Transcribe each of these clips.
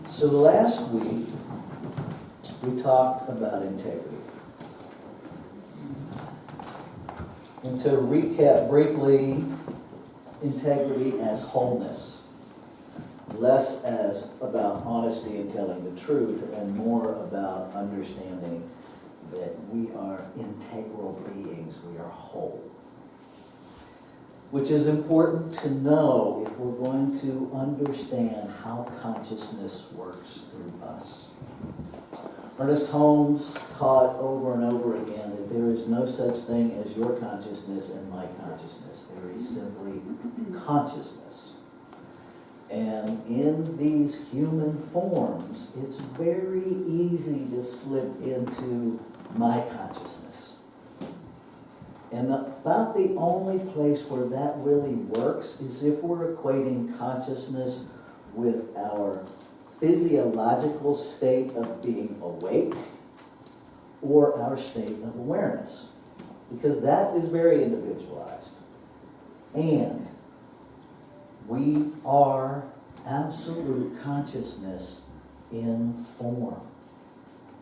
So last week, we talked about integrity. And to recap briefly, integrity as wholeness, less as about honesty and telling the truth, and more about understanding that we are integral beings, we are whole. Which is important to know if we're going to understand how consciousness works through us. Ernest Holmes taught over and over again that there is no such thing as your consciousness and my consciousness. There is simply consciousness. And in these human forms, it's very easy to slip into my consciousness. And about the only place where that really works is if we're equating consciousness with our physiological state of being awake or our state of awareness, because that is very individualized. And we are absolute consciousness in form.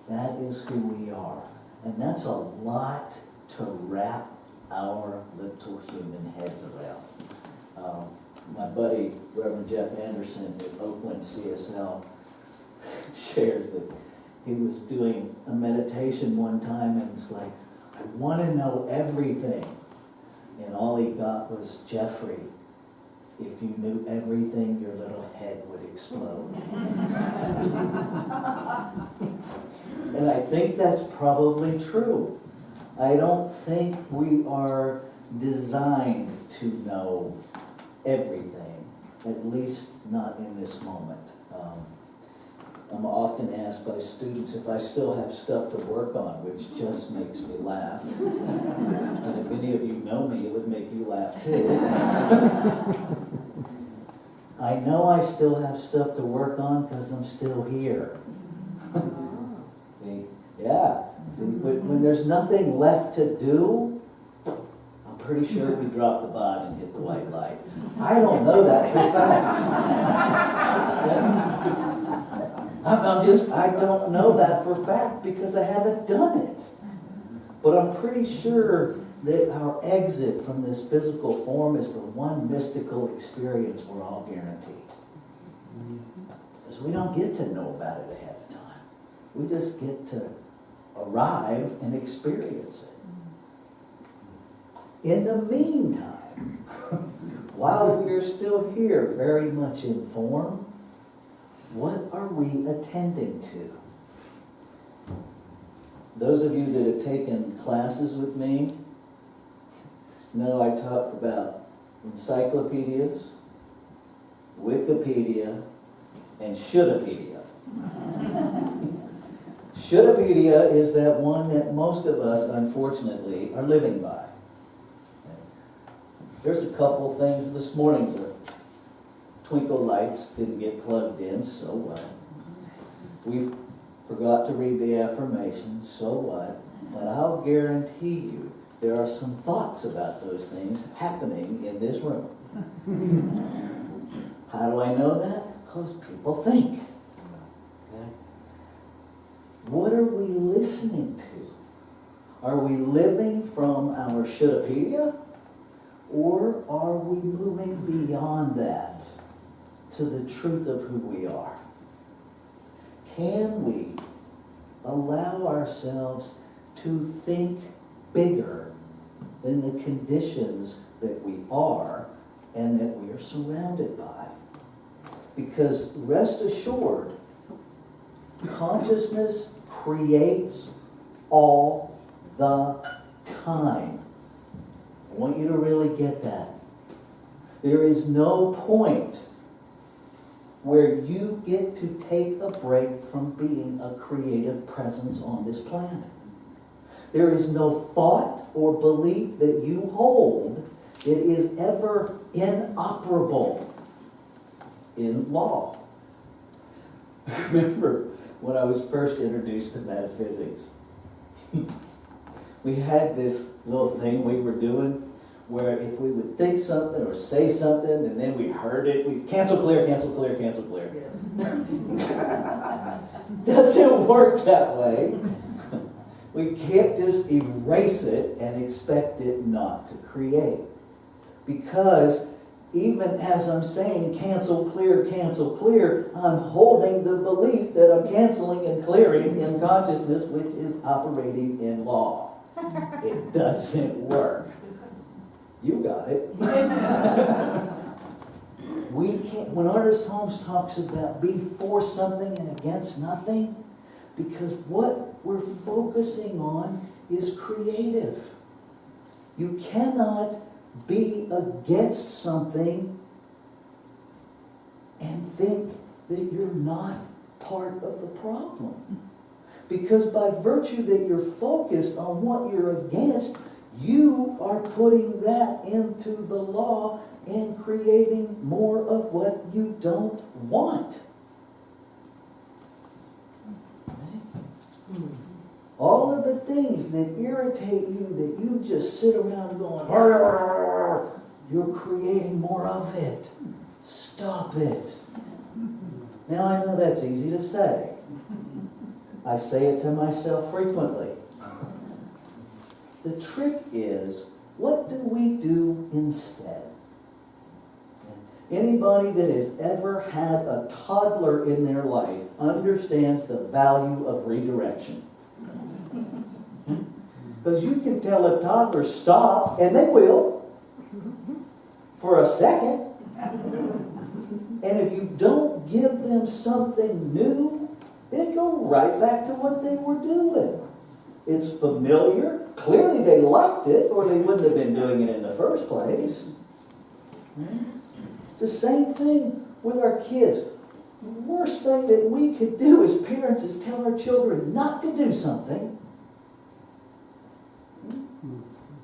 That is who we are. And that's a lot to wrap our little human heads around. My buddy, Reverend Jeff Anderson at Oakland CSL, shares that he was doing a meditation one time and it's like, I want to know everything. And all he got was, Jeffrey, if you knew everything, your little head would explode. And I think that's probably true. I don't think we are designed to know everything, at least not in this moment. I'm often asked by students if I still have stuff to work on, which just makes me laugh. And if any of you know me, it would make you laugh too. I know I still have stuff to work on because I'm still here. Yeah. See, when there's nothing left to do, I'm pretty sure we drop the bod and hit the white light. I don't know that for fact. I don't know that for fact because I haven't done it. But I'm pretty sure that our exit from this physical form is the one mystical experience we're all guaranteed. Because we don't get to know about it ahead of time. We just get to arrive and experience it. In the meantime, while we are still here, very much in form, what are we attending to? Those of you that have taken classes with me know I talk about encyclopedias, Wikipedia, and shouldapedia. Shouldapedia is that one that most of us, unfortunately, are living by. There's a couple things this morning. The twinkle lights didn't get plugged in, so what? We forgot to read the affirmation, so what? But I'll guarantee you there are some thoughts about those things happening in this room. How do I know that? Because people think. Okay? What are we listening to? Are we living from our shouldapedia? Or are we moving beyond that to the truth of who we are? Can we allow ourselves to think bigger than the conditions that we are and that we are surrounded by? Because rest assured, consciousness creates all the time. I want you to really get that. There is no point where you get to take a break from being a creative presence on this planet. There is no thought or belief that you hold that is ever inoperable in law. I remember when I was first introduced to metaphysics, we had this little thing we were doing where if we would think something or say something and then we heard it, we cancel clear, cancel clear, cancel clear. Yes. Doesn't work that way. We can't just erase it and expect it not to create. Because even as I'm saying cancel clear, I'm holding the belief that I'm canceling and clearing in consciousness, which is operating in law. It doesn't work. You got it. We can't, when Artist Holmes talks about be for something and against nothing, because what we're focusing on is creative. You cannot be against something and think that you're not part of the problem. Because by virtue that you're focused on what you're against, you are putting that into the law and creating more of what you don't want. All of the things that irritate you, that you just sit around going, you're creating more of it. Stop it. Now I know that's easy to say. I say it to myself frequently. The trick is, what do we do instead? Anybody that has ever had a toddler in their life understands the value of redirection. Because you can tell a toddler stop, and they will, for a second. And if you don't give them something new, they go right back to what they were doing. It's familiar. Clearly they liked it, or they wouldn't have been doing it in the first place. It's the same thing with our kids. The worst thing that we could do as parents is tell our children not to do something.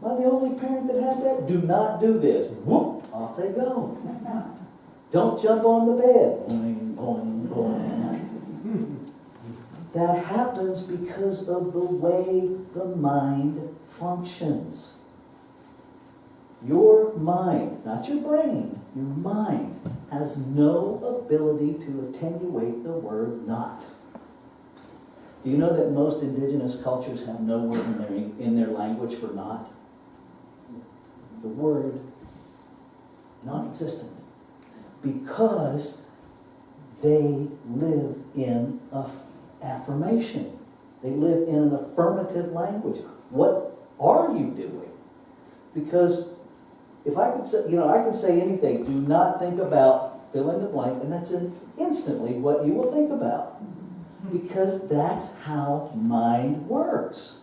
Am I the only parent that had that? Do not do this. Whoop, off they go. Don't jump on the bed. Boing, boing, boing. That happens because of the way the mind functions. Your mind, not your brain, your mind has no ability to attenuate the word not. Do you know that most indigenous cultures have no word in their language for not? The word non-existent. Because they live in affirmation. They live in an affirmative language. What are you doing? Because if I could say, I can say anything. Do not think about fill in the blank, and that's instantly what you will think about. Because that's how mind works.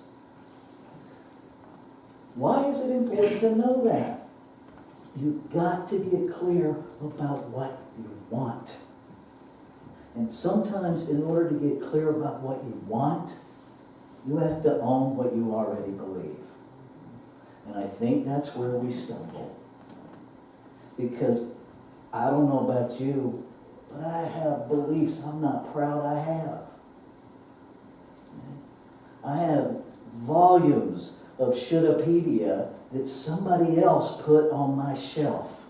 Why is it important to know that? You've got to get clear about what you want. And sometimes in order to get clear about what you want, you have to own what you already believe. And I think that's where we stumble. Because I don't know about you, but I have beliefs I'm not proud I have. I have volumes of shouldapedia that somebody else put on my shelf.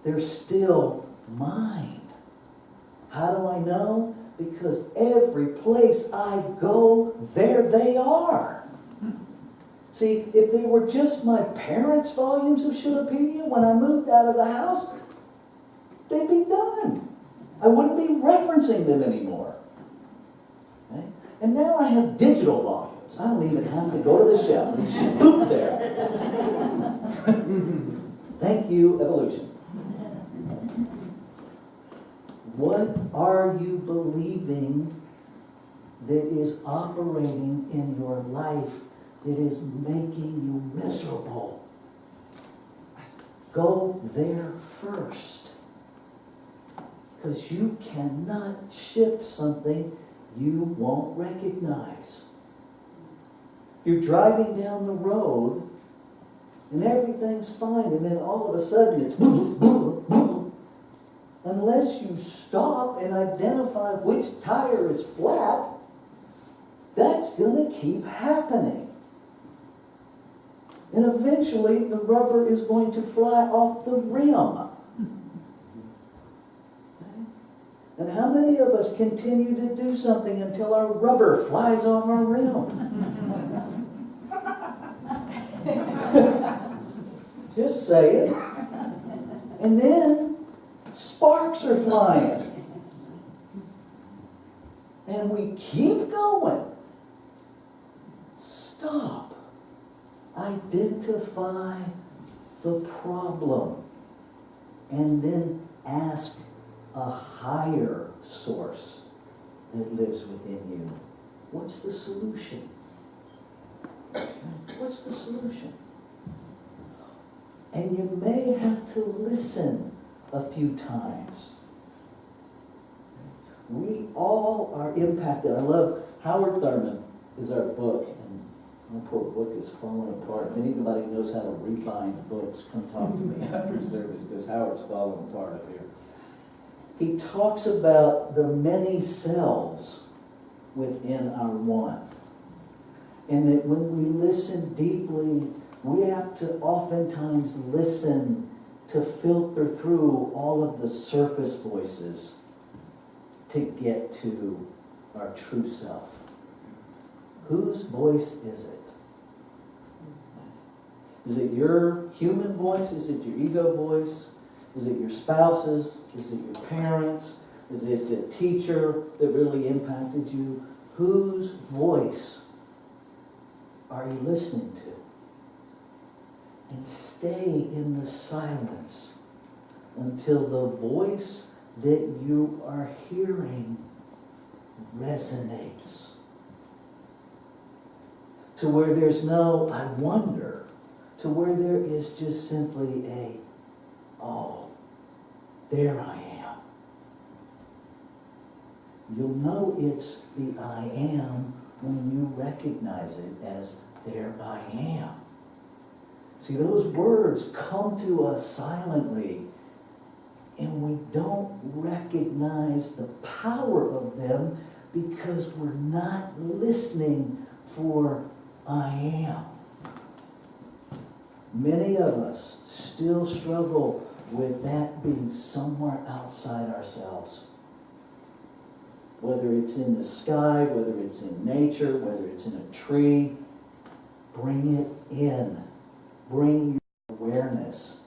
They're still mine. How do I know? Because every place I go, there they are. See, if they were just my parents' volumes of shouldapedia when I moved out of the house, they'd be done. I wouldn't be referencing them anymore. Okay? And now I have digital volumes. I don't even have to go to the shelf. It's just boop there. Thank you, evolution. What are you believing that is operating in your life that is making you miserable? Go there first. Because you cannot shift something you won't recognize. You're driving down the road and everything's fine, and then all of a sudden it's boom, boom, boom. unless you stop and identify which tire is flat, that's going to keep happening. And eventually the rubber is going to fly off the rim. Okay? And how many of us continue to do something until our rubber flies off our rim? Just say it. And then sparks are flying. And we keep going. Stop. Identify the problem. And then ask a higher source that lives within you. What's the solution? What's the solution? And you may have to listen a few times. We all are impacted. I love Howard Thurman is our book, and my poor book is falling apart. If anybody knows how to rebind books, come talk to me after service, because Howard's falling apart up here. He talks about the many selves within our one. And that when we listen deeply, we have to oftentimes listen to filter through all of the surface voices to get to our true self. Whose voice is it? Is it your human voice? Is it your ego voice? Is it your spouse's? Is it your parents'? Is it the teacher that really impacted you? Whose voice are you listening to? And stay in the silence until the voice that you are hearing resonates. To where there's no, I wonder, to where there is just simply a, oh, there I am. You'll know it's the I am when you recognize it as there I am. See, those words come to us silently, and we don't recognize the power of them because we're not listening for I am. Many of us still struggle with that being somewhere outside ourselves. Whether it's in the sky, whether it's in nature, whether it's in a tree, bring it in. Bring your awareness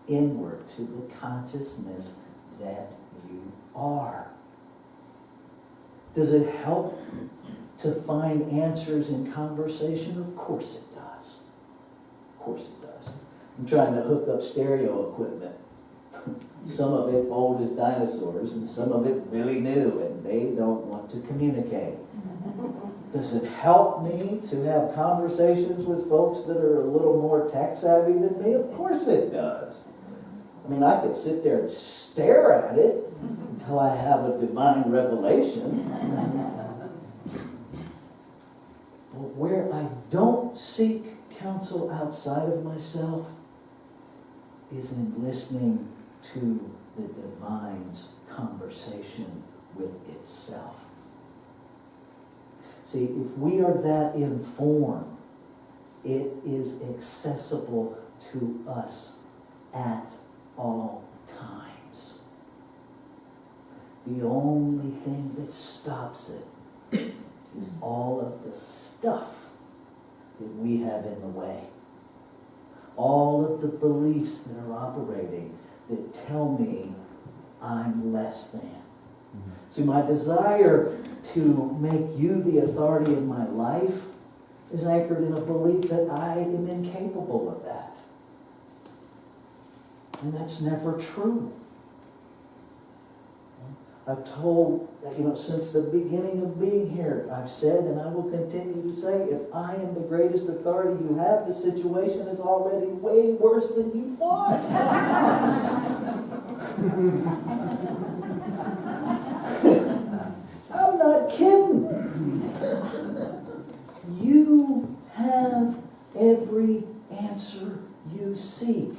inward to the consciousness that you are. Does it help to find answers in conversation? Of course it does. Of course it does. I'm trying to hook up stereo equipment. Some of it old as dinosaurs and some of it really new, and they don't want to communicate. Does it help me to have conversations with folks that are a little more tech savvy than me? Of course it does. I mean, I could sit there and stare at it until I have a divine revelation. But where I don't seek counsel outside of myself is in listening to the divine's conversation with itself. See, if we are that informed, it is accessible to us at all times. The only thing that stops it is all of the stuff that we have in the way. All of the beliefs that are operating that tell me I'm less than. See, my desire to make you the authority in my life is anchored in a belief that I am incapable of that. And that's never true. I've told, since the beginning of being here, I've said and I will continue to say, if I am the greatest authority you have, the situation is already way worse than you thought. I'm not kidding. You have every answer you seek.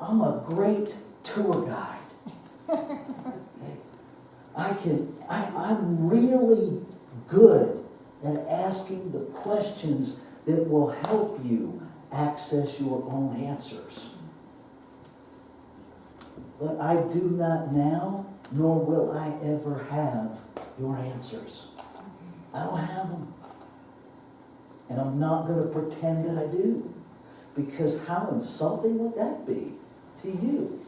I'm a great tour guide. I'm really good at asking the questions that will help you access your own answers. But I do not now, nor will I ever have your answers. I don't have them. And I'm not going to pretend that I do. Because how insulting would that be to you?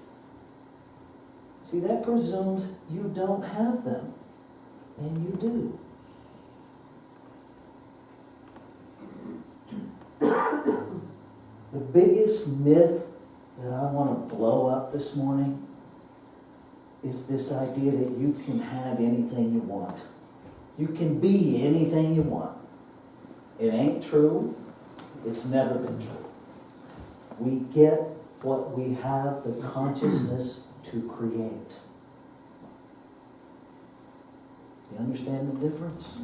See, that presumes you don't have them. And you do. The biggest myth that I want to blow up this morning is this idea that you can have anything you want. You can be anything you want. It ain't true. It's never been true. We get what we have the consciousness to create. Do you understand the difference?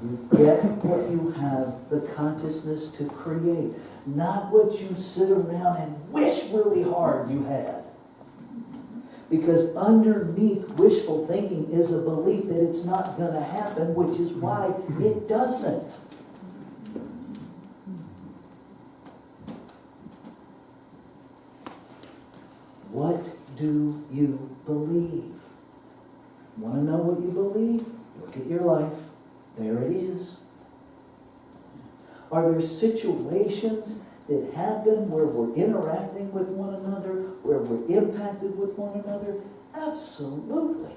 You get what you have the consciousness to create, not what you sit around and wish really hard you had. Because underneath wishful thinking is a belief that it's not going to happen, which is why it doesn't. What do you believe? Want to know what you believe? Look at your life. There it is. Are there situations that happen where we're interacting with one another, where we're impacted with one another? Absolutely.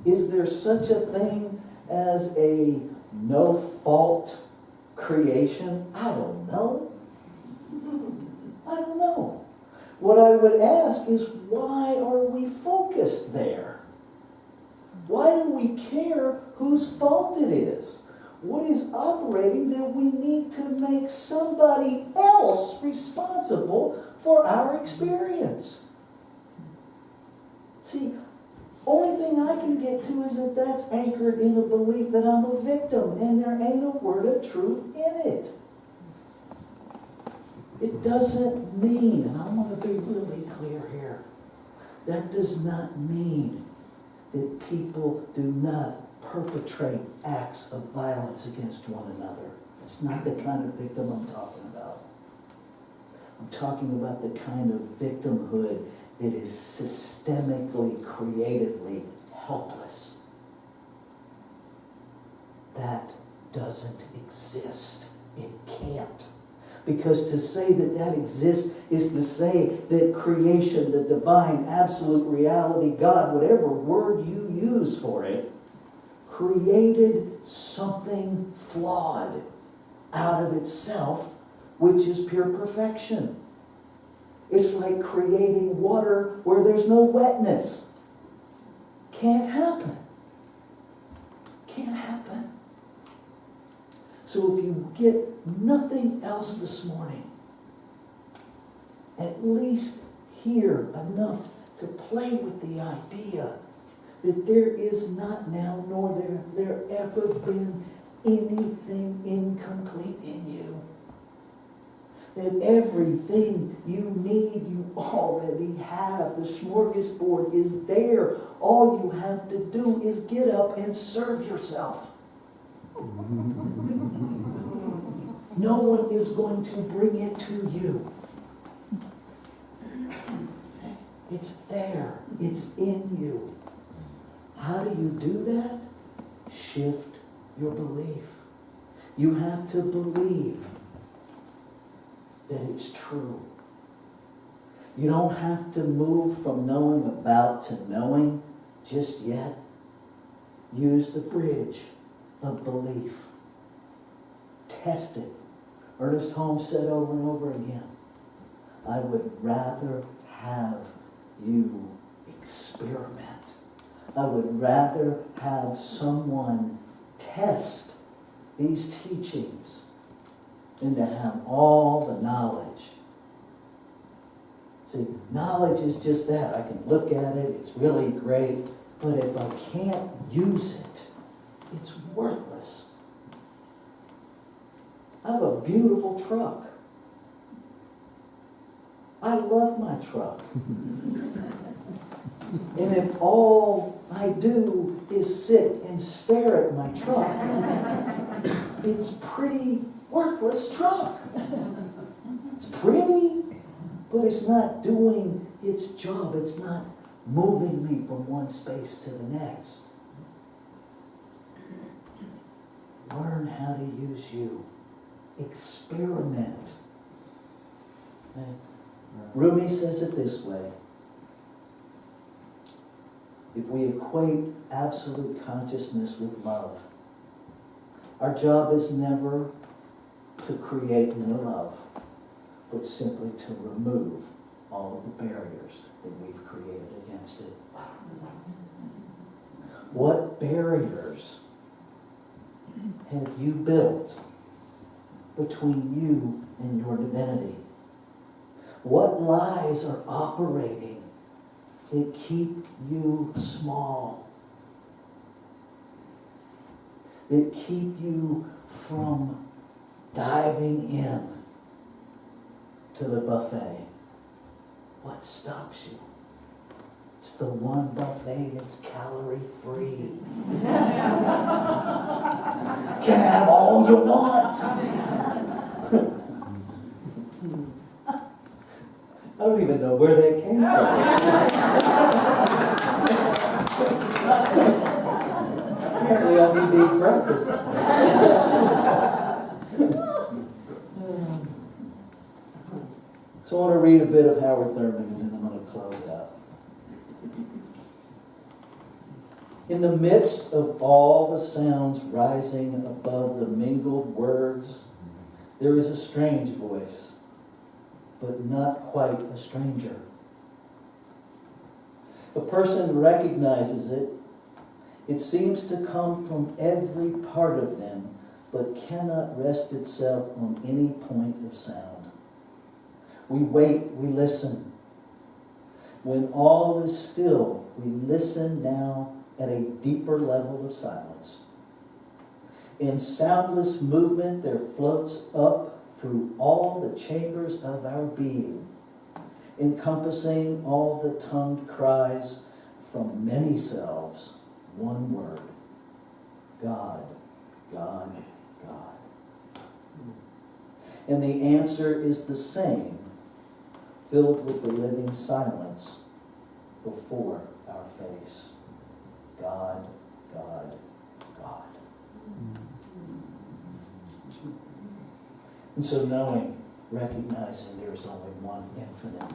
Is there such a thing as a no-fault creation? I don't know. I don't know. What I would ask is, why are we focused there? Why do we care whose fault it is? What is operating that we need to make somebody else responsible for our experience? See, only thing I can get to is that that's anchored in a belief that I'm a victim and there ain't a word of truth in it. It doesn't mean, and I want to be really clear here, that does not mean that people do not perpetrate acts of violence against one another. It's not the kind of victim I'm talking about. I'm talking about the kind of victimhood that is systemically, creatively helpless. That doesn't exist. It can't. Because to say that that exists is to say that creation, the divine, absolute reality, God, whatever word you use for it, created something flawed out of itself, which is pure perfection. It's like creating water where there's no wetness. Can't happen. Can't happen. So if you get nothing else this morning, at least hear enough to play with the idea that there is not now, nor there ever been anything incomplete in you. That everything you need, you already have. The smorgasbord is there. All you have to do is get up and serve yourself. No one is going to bring it to you. It's there. It's in you. How do you do that? Shift your belief. You have to believe that it's true. You don't have to move from knowing about to knowing just yet. Use the bridge of belief. Test it. Ernest Holmes said over and over again, I would rather have you experiment. I would rather have someone test these teachings than to have all the knowledge. See, knowledge is just that. I can look at it, it's really great, but if I can't use it, it's worthless. I have a beautiful truck. I love my truck. And if all I do is sit and stare at my truck, it's pretty worthless truck. It's pretty, but it's not doing its job. It's not moving me from one space to the next. Learn how to use you. Experiment. Okay. Rumi says it this way. If we equate absolute consciousness with love, our job is never to create new love, but simply to remove all of the barriers that we've created against it. What barriers have you built between you and your divinity? What lies are operating that keep you small? That keep you from diving in to the buffet? What stops you? It's the one buffet that's calorie-free. Can have all you want. I don't even know where that came from. Apparently I need to eat breakfast. So I want to read a bit of Howard Thurman and then I'm going to close out. In the midst of all the sounds rising above the mingled words, there is a strange voice, but not quite a stranger. A person recognizes it. It seems to come from every part of them, but cannot rest itself on any point of sound. We wait, we listen. When all is still, we listen now at a deeper level of silence. In soundless movement, there floats up through all the chambers of our being, encompassing all the tongued cries from many selves, one word: God, God, God. And the answer is the same, filled with the living silence before our face: God, God, God. And so knowing, recognizing there is only one infinite,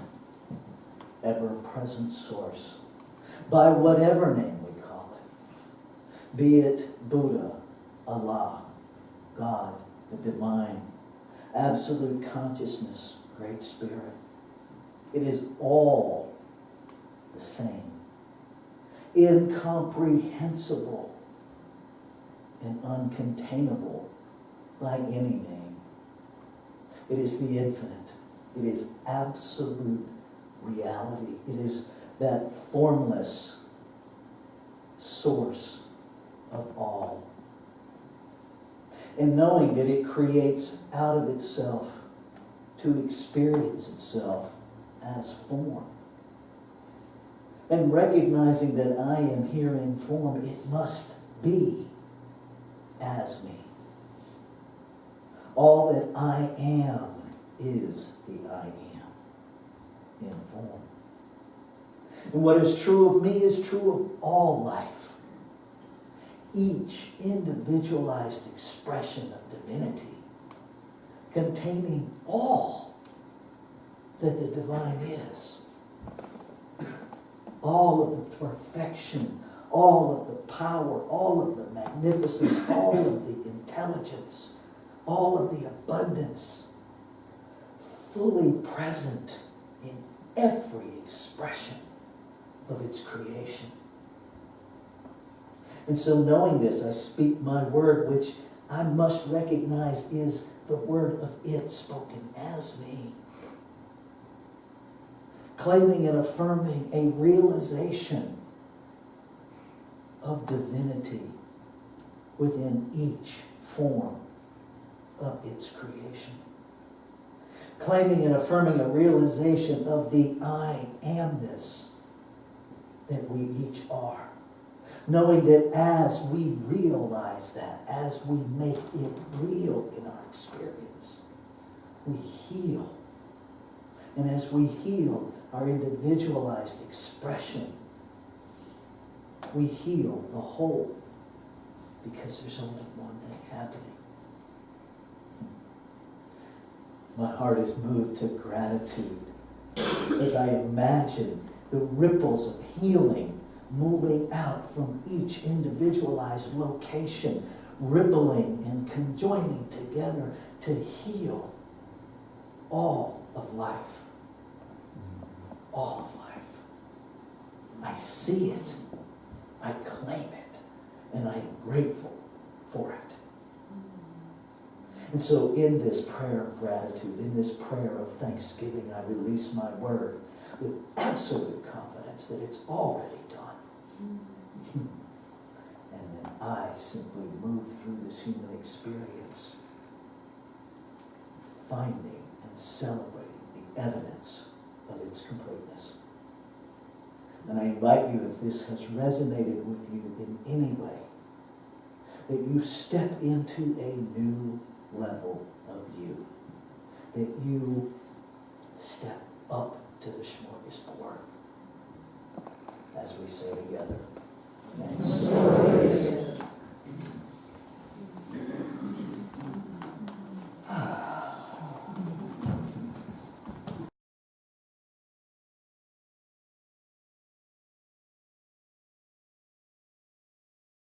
ever-present source, by whatever name we call it, be it Buddha, Allah, God, the divine, absolute consciousness, Great Spirit, it is all the same, incomprehensible and uncontainable by any name. It is the infinite. It is absolute reality. It is that formless source of all. And knowing that it creates out of itself to experience itself as form. And recognizing that I am here in form, it must be as me. All that I am is the I am in form. And what is true of me is true of all life. Each individualized expression of divinity containing all that the divine is. All of the perfection, all of the power, all of the magnificence, all of the intelligence, all of the abundance, fully present in every expression of its creation. And so knowing this, I speak my word, which I must recognize is the word of it spoken as me. Claiming and affirming a realization of divinity within each form of its creation. claiming and affirming a realization of the I amness that we each are. Knowing that as we realize that, as we make it real in our experience, we heal. And as we heal our individualized expression, we heal the whole, because there's only one thing happening. My heart is moved to gratitude as I imagine the ripples of healing moving out from each individualized location, rippling and conjoining together to heal all of life. All of life. I see it, I claim it, and I am grateful for it. And so in this prayer of gratitude, in this prayer of thanksgiving, I release my word with absolute confidence that it's already done. And then I simply move through this human experience, finding and celebrating the evidence of its completeness. And I invite you, if this has resonated with you in any way, that you step into a new level of you, that you step up to the smorgasbord, as we say together. And so it is.